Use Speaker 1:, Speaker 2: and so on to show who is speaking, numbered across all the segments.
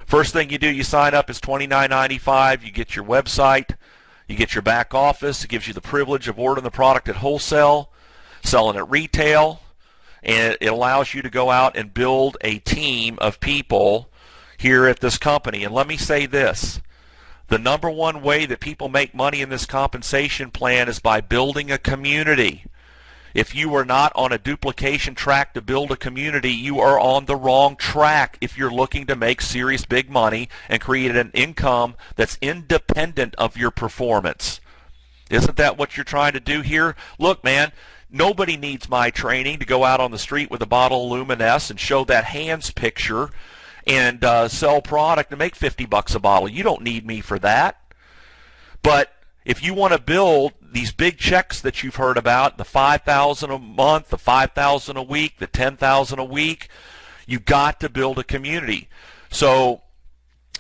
Speaker 1: First thing you do, you sign up, is $29.95. You get your website, you get your back office. It gives you the privilege of ordering the product at wholesale, selling at retail, and it allows you to go out and build a team of people here at this company. And let me say this. The number one way that people make money in this compensation plan is by building a community. If you are not on a duplication track to build a community, you are on the wrong track if you're looking to make serious big money and create an income that's independent of your performance. Isn't that what you're trying to do here? Look, man, nobody needs my training to go out on the street with a bottle of Luminess and show that hands picture and sell product and make 50 bucks a bottle. You don't need me for that. But if you want to build these big checks that you've heard about, the $5,000 a month, the $5,000 a week, the $10,000 a week, you've got to build a community. So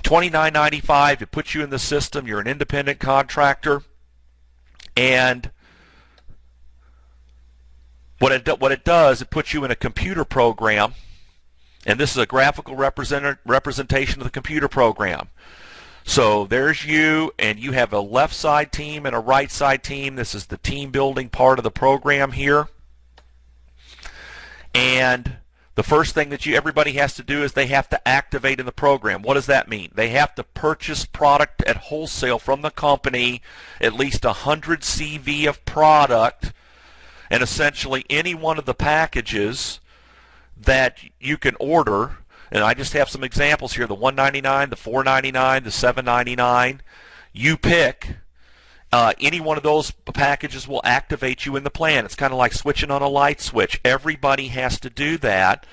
Speaker 1: $29.95, it puts you in the system. You're an independent contractor. And what it does, it puts you in a computer program. And this is a graphical representation of the computer program. So there's you, and you have a left side team and a right side team. This is the team building part of the program here. And the first thing that everybody has to do is they have to activate in the program. What does that mean? They have to purchase product at wholesale from the company, at least 100 CV of product, and essentially any one of the packages that you can order. And I just have some examples here, the $199, the $499, the $799. You pick. Any one of those packages will activate you in the plan. It's kind of like switching on a light switch. Everybody has to do that.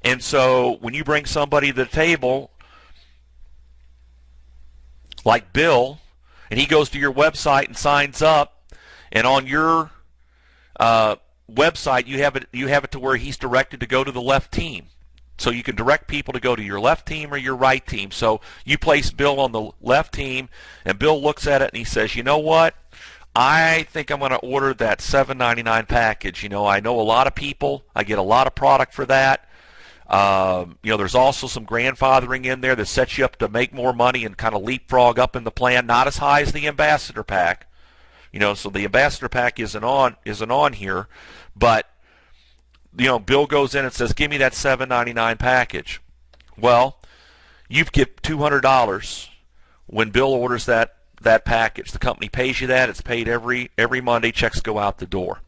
Speaker 1: And so when you bring somebody to the table, like Bill, and he goes to your website and signs up, and on your website you have it to where he's directed to go to the left team. So you can direct people to go to your left team or your right team. So you place Bill on the left team, and Bill looks at it and he says, you know what? I think I'm going to order that $7.99 package. You know, I know a lot of people. I get a lot of product for that. There's also some grandfathering in there that sets you up to make more money and kind of leapfrog up in the plan. Not as high as the ambassador pack. So the ambassador pack isn't on here, but Bill goes in and says, give me that $7.99 package. Well, you get $200 when Bill orders that package. The company pays you that. It's paid every Monday. Checks go out the door.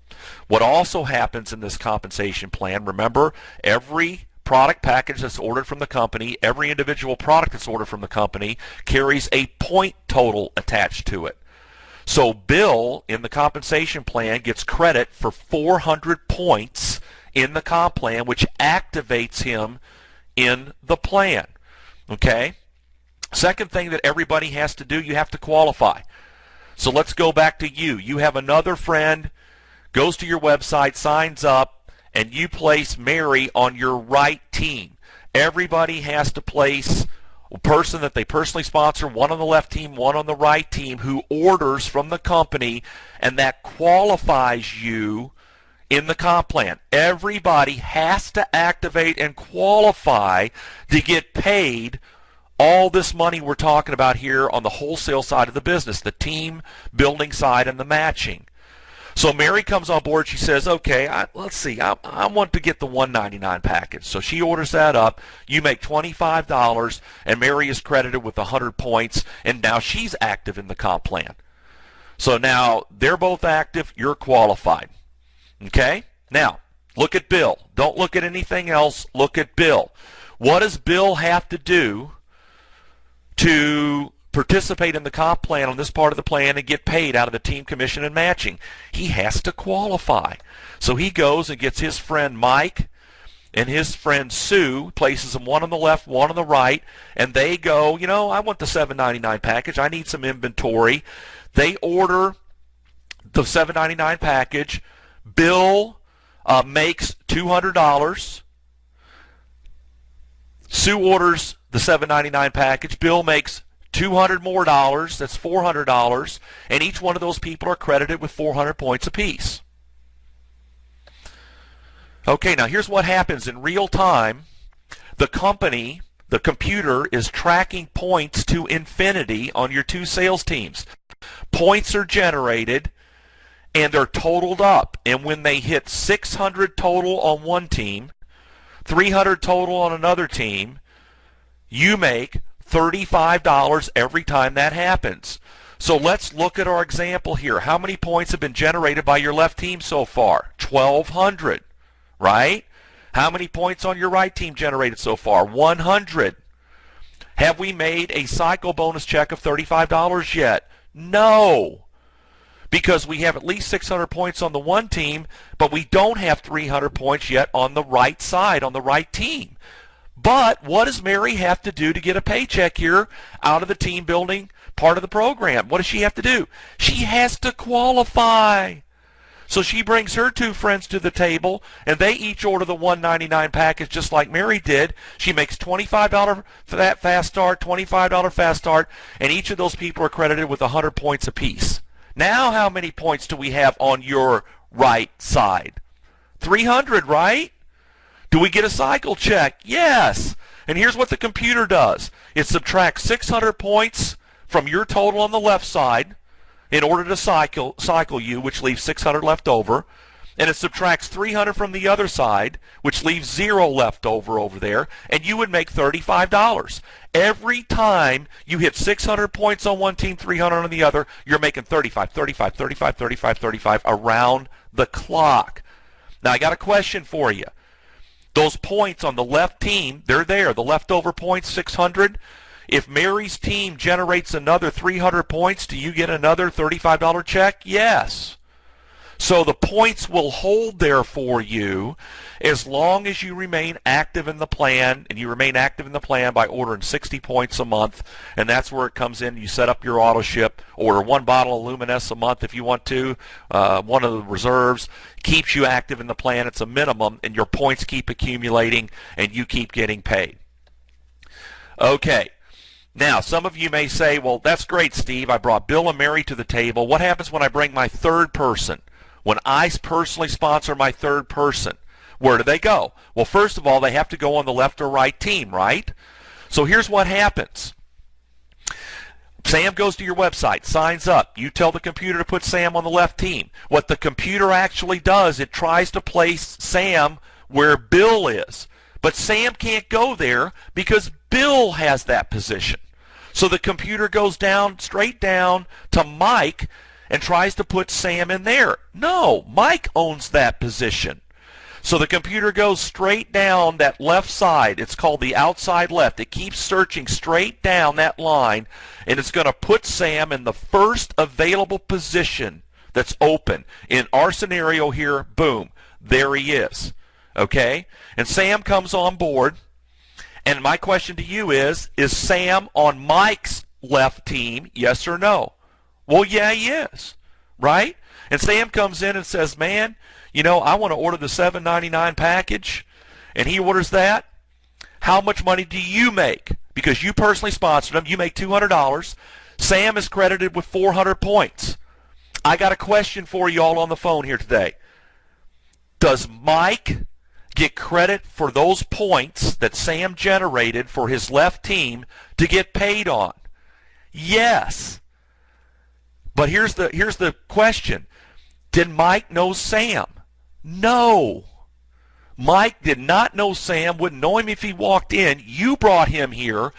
Speaker 1: What also happens in this compensation plan, remember, every product package that's ordered from the company, every individual product that's ordered from the company carries a point total attached to it. So Bill, in the compensation plan, gets credit for 400 points in the comp plan, which activates him in the plan. Okay? Second thing that everybody has to do, you have to qualify. So let's go back to you. You have another friend, goes to your website, signs up, and you place Mary on your right team. Everybody has to place a person that they personally sponsor, one on the left team, one on the right team, who orders from the company, and that qualifies you in the comp plan. Everybody has to activate and qualify to get paid all this money we're talking about here on the wholesale side of the business, the team building side and the matching. So Mary comes on board. She says, okay, let's see, I want to get the $199 package. So she orders that up. You make $25, and Mary is credited with 100 points, and now she's active in the comp plan. So now they're both active. You're qualified. Okay? Now, look at Bill. Don't look at anything else. Look at Bill. What does Bill have to do to participate in the comp plan on this part of the plan and get paid out of the team commission and matching? He has to qualify. So he goes and gets his friend Mike and his friend Sue, places them one on the left, one on the right, and they go, I want the $7.99 package. I need some inventory. They order the $7.99 package. Bill makes $200. Sue orders the $7.99 package. Bill makes $200 more. That's $400, and each one of those people are credited with 400 points apiece. Okay, now here's what happens in real time. The company the computer is tracking points to infinity on your two sales teams. Points are generated and they're totaled up. And when they hit 600 total on one team, 300 total on another team, you make $35 every time that happens. So let's look at our example here. How many points have been generated by your left team so far? 1,200, right? How many points on your right team generated so far? 100. Have we made a cycle bonus check of $35 yet? No, because we have at least 600 points on the one team, but we don't have 300 points yet on the right side, on the right team. But what does Mary have to do to get a paycheck here out of the team building part of the program? What does she have to do? She has to qualify. So she brings her two friends to the table, and they each order the $199 package just like Mary did. She makes $25 for that fast start, $25 fast start, and each of those people are credited with 100 points apiece. Now how many points do we have on your right side? 300, right? Do we get a cycle check? Yes. And here's what the computer does. It subtracts 600 points from your total on the left side in order to cycle you, which leaves 600 left over. And it subtracts 300 from the other side, which leaves 0 left over there, and you would make $35. Every time you hit 600 points on one team, 300 on the other, you're making 35, 35, 35, 35, 35 around the clock. Now, I got a question for you. Those points on the left team, they're there. The leftover points, 600. If Mary's team generates another 300 points, do you get another $35 check? Yes. So the points will hold there for you as long as you remain active in the plan, and you remain active in the plan by ordering 60 points a month, and that's where it comes in. You set up your auto ship, order one bottle of Luminous a month if you want to, one of the reserves, keeps you active in the plan. It's a minimum, and your points keep accumulating, and you keep getting paid. Okay. Now, some of you may say, well, that's great, Steve. I brought Bill and Mary to the table. What happens when I bring my third person? When I personally sponsor my third person, where do they go? Well, first of all, they have to go on the left or right team, right? So here's what happens. Sam goes to your website, signs up. You tell the computer to put Sam on the left team. What the computer actually does, it tries to place Sam where Bill is. But Sam can't go there because Bill has that position. So the computer goes down, straight down to Mike, and tries to put Sam in there. No, Mike owns that position. So the computer goes straight down that left side. It's called the outside left. It keeps searching straight down that line, and it's going to put Sam in the first available position that's open. In our scenario here, boom, there he is. Okay? And Sam comes on board, and my question to you is Sam on Mike's left team, yes or no? Well, yeah, he is, right? And Sam comes in and says, man, you know, I want to order the $7.99 package, and he orders that. How much money do you make? Because you personally sponsored him. You make $200. Sam is credited with 400 points. I got a question for you all on the phone here today. Does Mike get credit for those points that Sam generated for his left team to get paid on? Yes. But here's the question. Did Mike know Sam? No. Mike did not know Sam, wouldn't know him if he walked in. You brought him here,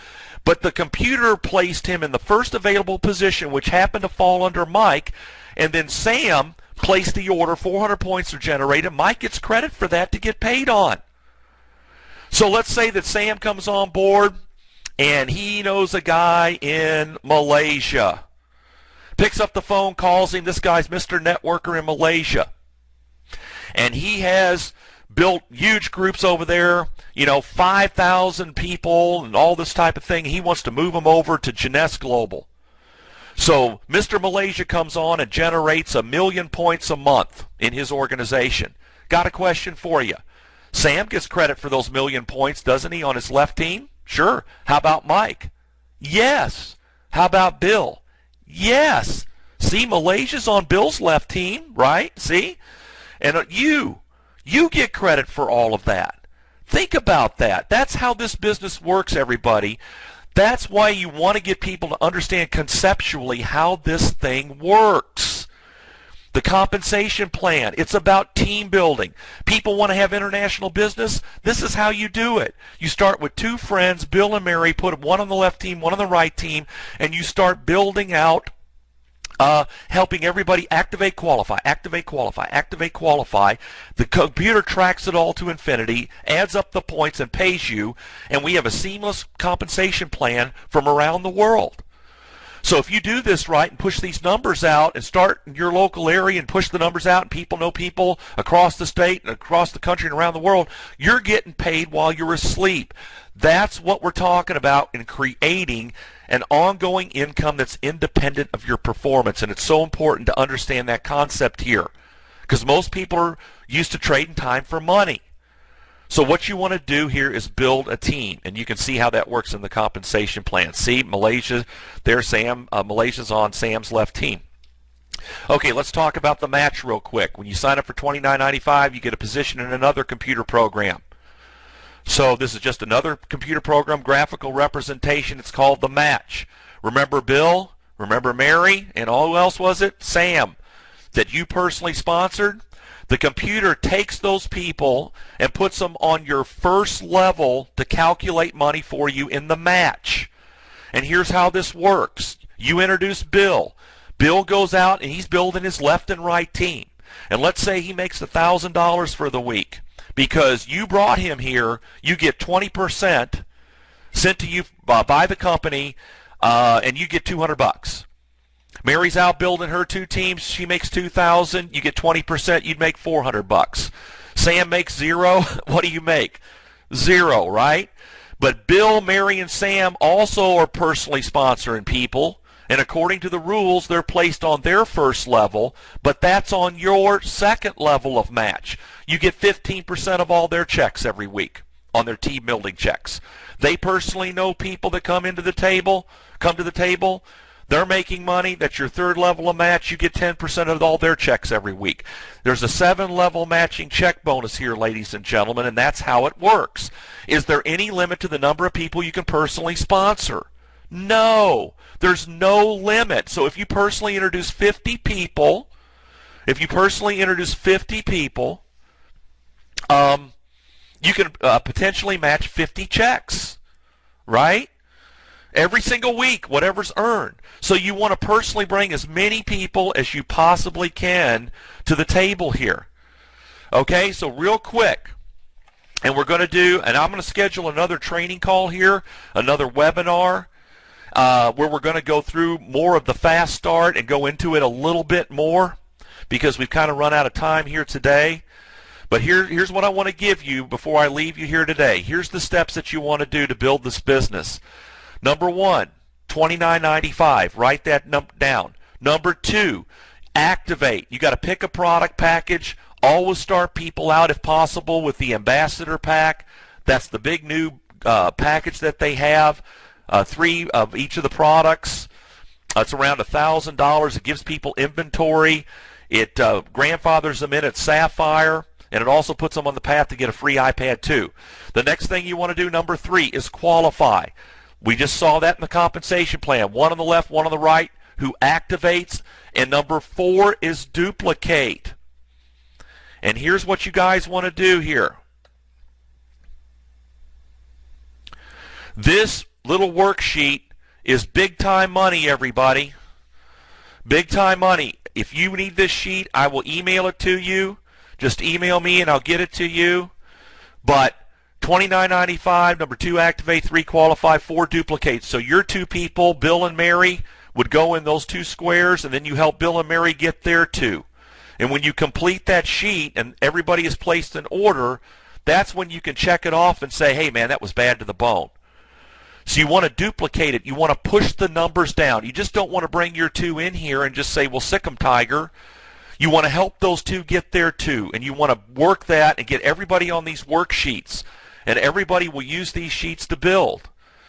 Speaker 1: but the computer placed him in the first available position, which happened to fall under Mike, and then Sam placed the order. 400 points are generated. Mike gets credit for that to get paid on. So let's say that Sam comes on board, and he knows a guy in Malaysia. Picks up the phone, calls him. This guy's Mr. Networker in Malaysia. And he has built huge groups over there, 5,000 people and all this type of thing. He wants to move them over to Jeunesse Global. So Mr. Malaysia comes on and generates 1 million points a month in his organization. Got a question for you. Sam gets credit for those 1 million points, doesn't he, on his left team? Sure. How about Mike? Yes. How about Bill? Yes. See, Malaysia's on Bill's left team, right? See? And you get credit for all of that. Think about that. That's how this business works, everybody. That's why you want to get people to understand conceptually how this thing works. The compensation plan, it's about team building. People want to have international business. This is how you do it. You start with two friends, Bill and Mary, put one on the left team, one on the right team, and you start building out helping everybody activate, qualify, activate, qualify, activate, qualify. The computer tracks it all to infinity, adds up the points, and pays you, and we have a seamless compensation plan from around the world. So if you do this right and push these numbers out and start in your local area and push the numbers out and people know people across the state and across the country and around the world, you're getting paid while you're asleep. That's what we're talking about in creating an ongoing income that's independent of your performance. And it's so important to understand that concept here because most people are used to trading time for money. So what you want to do here is build a team, and you can see how that works in the compensation plan. See, Malaysia, there's Sam. Malaysia's on Sam's left team. Okay, let's talk about the match real quick. When you sign up for $29.95, you get a position in another computer program. So this is just another computer program, graphical representation. It's called the match. Remember Bill? Remember Mary? And who else was it? Sam, that you personally sponsored? The computer takes those people and puts them on your first level to calculate money for you in the match. And here's how this works. You introduce Bill. Bill goes out and he's building his left and right team. And let's say he makes $1,000 for the week. Because you brought him here, you get 20% sent to you by the company, and you get $200. Mary's out building her two teams. She makes $2,000. You get 20%. You'd make $400. Sam makes zero. What do you make? Zero, right? But Bill, Mary, and Sam also are personally sponsoring people. And according to the rules, they're placed on their first level, but that's on your second level of match. You get 15% of all their checks every week on their team building checks. They personally know people that come to the table. They're making money. That's your third level of match. You get 10% of all their checks every week. There's a 7-level matching check bonus here, ladies and gentlemen, and that's how it works. Is there any limit to the number of people you can personally sponsor? No, there's no limit. So if you personally introduce 50 people, you can potentially match 50 checks, right? Every single week, whatever's earned. So you want to personally bring as many people as you possibly can to the table here. Okay, so real quick, and I'm going to schedule another training call here, another webinar, where we're going to go through more of the fast start and go into it a little bit more because we've kind of run out of time here today. But here's what I want to give you before I leave you here today. Here's the steps that you want to do to build this business. Number one, $29.95. Write that down. Number two, activate. You got to pick a product package. Always start people out, if possible, with the Ambassador Pack. That's the big new package that they have. 3 of each of the products. It's around $1,000. It gives people inventory. It grandfathers them in at Sapphire, and it also puts them on the path to get a free iPad too. The next thing you want to do, number 3, is qualify. We just saw that in the compensation plan. One on the left, one on the right, who activates. And number 4 is duplicate. And here's what you guys want to do here. This little worksheet is big time money, everybody. Big time money. If you need this sheet, I will email it to you. Just email me and I'll get it to you. But $29.95, number 2, activate, 3, qualify, 4, duplicate. So your 2 people, Bill and Mary, would go in those 2 squares, and then you help Bill and Mary get their 2. And when you complete that sheet and everybody is placed in order, that's when you can check it off and say, hey man, that was bad to the bone. So you want to duplicate it. You want to push the numbers down. You just don't want to bring your 2 in here and just say, well, sick 'em, Tiger. You want to help those 2 get their 2, and you want to work that and get everybody on these worksheets, and everybody will use these sheets to build.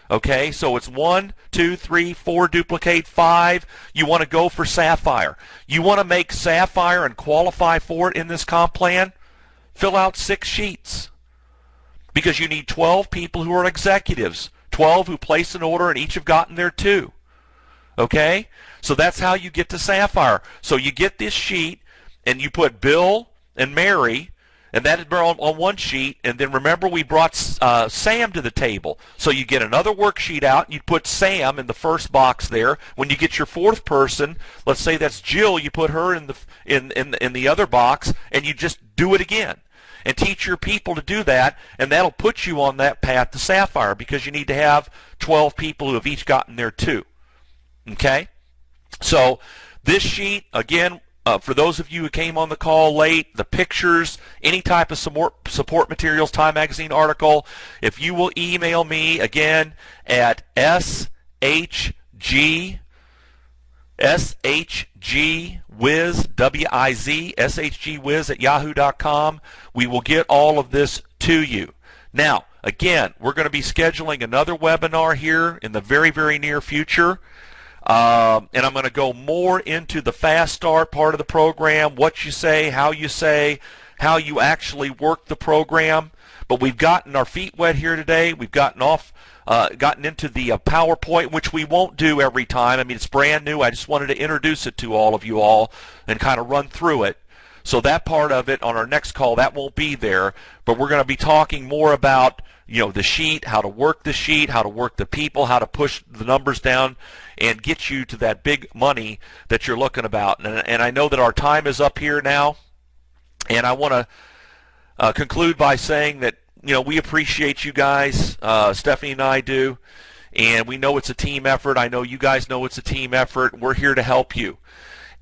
Speaker 1: Okay, so it's 1, 2, 3, 4, duplicate, 5. You want to go for Sapphire. You want to make Sapphire and qualify for it in this comp plan? Fill out 6 sheets. because you need 12 people who are executives, 12 who place an order, and each have gotten their 2. Okay? So that's how you get to Sapphire. So you get this sheet, and you put Bill and Mary, and that is on one sheet, and then remember we brought Sam to the table. So you get another worksheet out, and you put Sam in the first box there. When you get your 4th person, let's say that's Jill, you put her in the other box, and you just do it again. And teach your people to do that, and that'll put you on that path to Sapphire, because you need to have 12 people who have each gotten their 2. Okay? So this sheet, again, for those of you who came on the call late, the pictures, any type of support materials, Time Magazine article, if you will email me again at shgwiz, W-I-Z, shgwiz at yahoo.com, we will get all of this to you. Now, again, we're going to be scheduling another webinar here in the very, very near future. And I'm going to go more into the fast start part of the program, what you say, how you actually work the program. But we've gotten our feet wet here today. We've gotten into the PowerPoint, which we won't do every time. I mean, it's brand new. I just wanted to introduce it to all of you all and kind of run through it. So that part of it on our next call, that won't be there. But we're going to be talking more about, the sheet, how to work the sheet, how to work the people, how to push the numbers down and get you to that big money that you're looking about. And I know that our time is up here now, and I want to conclude by saying that we appreciate you guys. Stephanie and I do, and we know it's a team effort. I know you guys know it's a team effort. We're here to help you.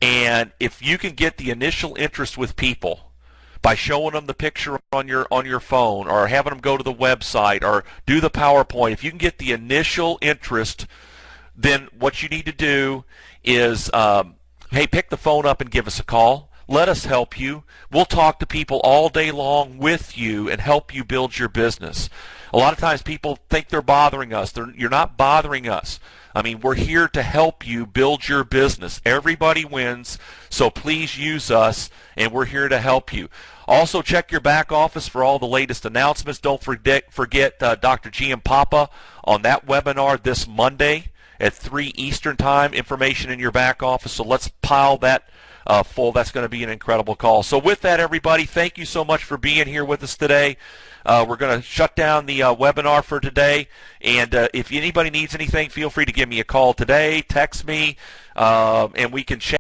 Speaker 1: And if you can get the initial interest with people by showing them the picture on your phone, or having them go to the website, or do the PowerPoint, if you can get the initial interest, then what you need to do is, hey, pick the phone up and give us a call. Let us help you. We'll talk to people all day long with you and help you build your business. A lot of times people think they're bothering us. You're not bothering us. I mean, we're here to help you build your business. Everybody wins, so please use us, and we're here to help you. Also, check your back office for all the latest announcements. Don't forget Dr. G. Papa on that webinar this Monday at 3 Eastern Time. Information in your back office, so let's pile that full. That's going to be an incredible call. So with that, everybody, thank you so much for being here with us today. We're going to shut down the webinar for today, and if anybody needs anything, feel free to give me a call today, text me, and we can chat.